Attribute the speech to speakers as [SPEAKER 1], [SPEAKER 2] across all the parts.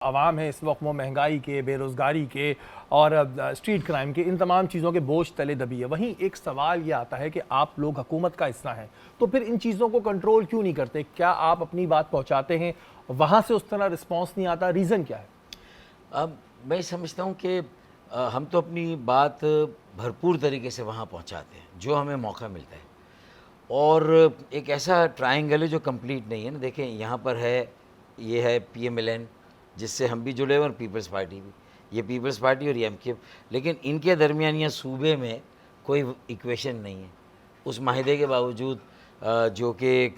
[SPEAKER 1] عوام ہے اس وقت وہ مہنگائی کے، بے روزگاری کے اور اسٹریٹ کرائم کے، ان تمام چیزوں کے بوجھ تلے دبی ہے۔ وہیں ایک سوال یہ آتا ہے کہ آپ لوگ حکومت کا حصہ ہیں تو پھر ان چیزوں کو کنٹرول کیوں نہیں کرتے؟ کیا آپ اپنی بات پہنچاتے ہیں، وہاں سے اس طرح رسپانس نہیں آتا؟ ریزن کیا ہے؟
[SPEAKER 2] اب میں سمجھتا ہوں کہ ہم تو اپنی بات بھرپور طریقے سے وہاں پہنچاتے ہیں جو ہمیں موقع ملتا ہے، اور ایک ایسا ٹرائنگل ہے جو کمپلیٹ نہیں ہے نا۔ دیکھیں یہاں پر ہے، یہ ہے پی ایم ایل این جس سے ہم بھی جڑے ہوئے، اور پیپلز پارٹی بھی، یہ پیپلز پارٹی اور یہ ایم کیو، لیکن ان کے درمیان یا صوبے میں کوئی ایکویشن نہیں ہے۔ اس معاہدے کے باوجود جو کہ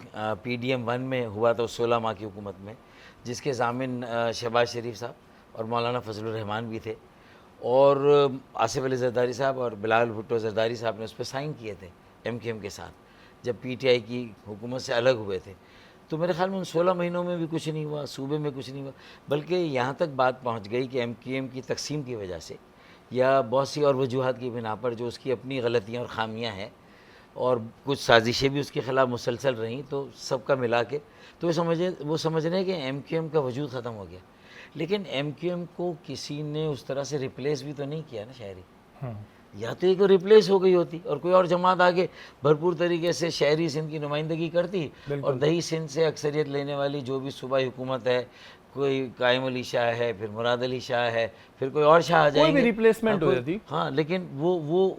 [SPEAKER 2] پی ڈی ایم 1 میں ہوا تھا 16 ماہ کی حکومت میں، جس کے ضامن شہباز شریف صاحب اور مولانا فضل الرحمان بھی تھے، اور آصف علی زرداری صاحب اور بلال بھٹو زرداری صاحب نے اس پہ سائن کیے تھے ایم کیو ایم کے ساتھ جب پی ٹی آئی کی حکومت سے الگ ہوئے تھے۔ تو میرے خیال میں ان 16 مہینوں میں بھی کچھ نہیں ہوا، صوبے میں کچھ نہیں ہوا، بلکہ یہاں تک بات پہنچ گئی کہ ایم کیو ایم کی تقسیم کی وجہ سے یا بہت سی اور وجوہات کی بنا پر جو اس کی اپنی غلطیاں اور خامیاں ہیں، اور کچھ سازشیں بھی اس کے خلاف مسلسل رہیں، تو سب کا ملا کے تو وہ سمجھ رہے ہیں کہ ایم کیو ایم کا وجود ختم ہو گیا۔ لیکن ایم کیو ایم کو کسی نے اس طرح سے ریپلیس بھی تو نہیں کیا نا شہری، یا تو ایک ریپلیس ہو گئی ہوتی اور کوئی اور جماعت آگے بھرپور طریقے سے شہری سندھ کی نمائندگی کرتی، اور دہی سندھ سے اکثریت لینے والی جو بھی صوبائی حکومت ہے، کوئی قائم علی شاہ ہے، پھر مراد علی شاہ ہے، پھر کوئی اور شاہ آ جائیں
[SPEAKER 1] کوئی بھی
[SPEAKER 2] گے،
[SPEAKER 1] ریپلیسمنٹ ہو جاتی۔
[SPEAKER 2] ہاں، لیکن وہ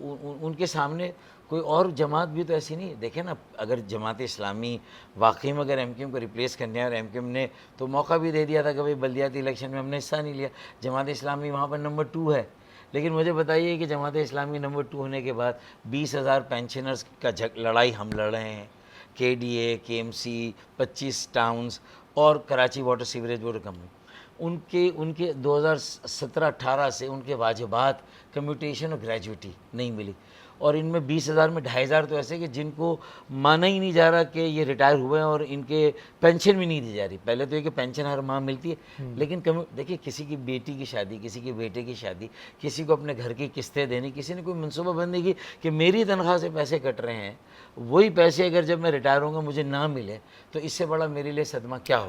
[SPEAKER 2] ان کے سامنے کوئی اور جماعت بھی تو ایسی نہیں۔ دیکھیں نا، اگر جماعت اسلامی واقعی میں اگر ایم کیو ایم کو ریپلیس کرنے ہے، اور ایم کیو ایم نے تو موقع بھی دے دیا تھا کہ بھائی بلدیاتی الیکشن میں ہم نے حصہ نہیں لیا، جماعت اسلامی وہاں پر نمبر 2 ہے، لیکن مجھے بتائیے کہ جماعت اسلامی نمبر 2 ہونے کے بعد 20,000 پینشنرز کا لڑائی ہم لڑ رہے ہیں، کے ڈی اے، کے ایم سی، 25 ٹاؤنز اور Karachi water sewerage board company, ان کے 2017-18 سے ان کے واجبات کمیوٹیشن اور گریجویٹی نہیں ملی، اور ان میں 20,000 میں 2,500 تو ایسے کہ جن کو مانا ہی نہیں جا رہا کہ یہ ریٹائر ہوئے ہیں، اور ان کے پینشن بھی نہیں دی جا رہی۔ پہلے تو یہ کہ پینشن ہر ماہ ملتی ہے، لیکن دیکھیے کسی کی بیٹی کی شادی، کسی کے بیٹے کی شادی، کسی کو اپنے گھر کی قسطیں دینی، کسی نے کوئی منصوبہ بندی کی کہ میری تنخواہ سے پیسے کٹ رہے ہیں، وہی پیسے اگر جب میں ریٹائر ہوں گا مجھے نہ ملے تو اس سے بڑا میرے لیے صدمہ کیا ہوگا۔